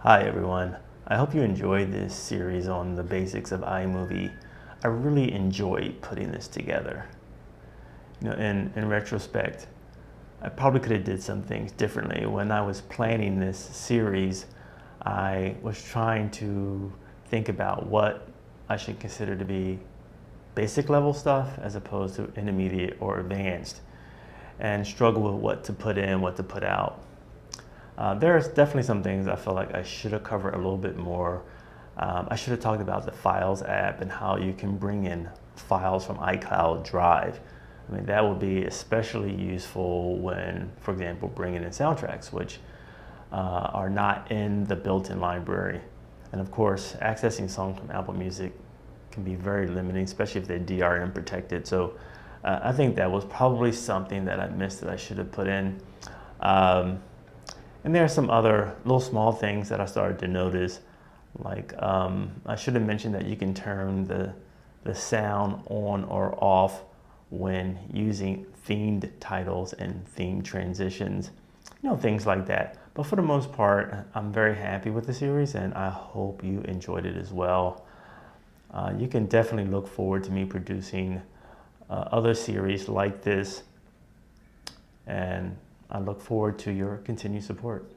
Hi everyone. I hope you enjoyed this series on the basics of iMovie. I really enjoyed putting this together. In retrospect, I probably could have did some things differently. When I was planning this series, I was trying to think about what I should consider to be basic level stuff as opposed to intermediate or advanced, and struggle with what to put in, what to put out. There's definitely some things I feel like I should have covered a little bit more. I should have talked about the Files app and how you can bring in files from iCloud Drive. I mean, that would be especially useful when, for example, bringing in soundtracks, which are not in the built-in library. And of course, accessing songs from Apple Music can be very limiting, especially if they're DRM protected. So I think that was probably something that I missed that I should have put in. And there are some other little small things that I started to notice, like I should have mentioned that you can turn the sound on or off when using themed titles and themed transitions, things like that. But for the most part, I'm very happy with the series and I hope you enjoyed it as well. You can definitely look forward to me producing other series like this, and I look forward to your continued support.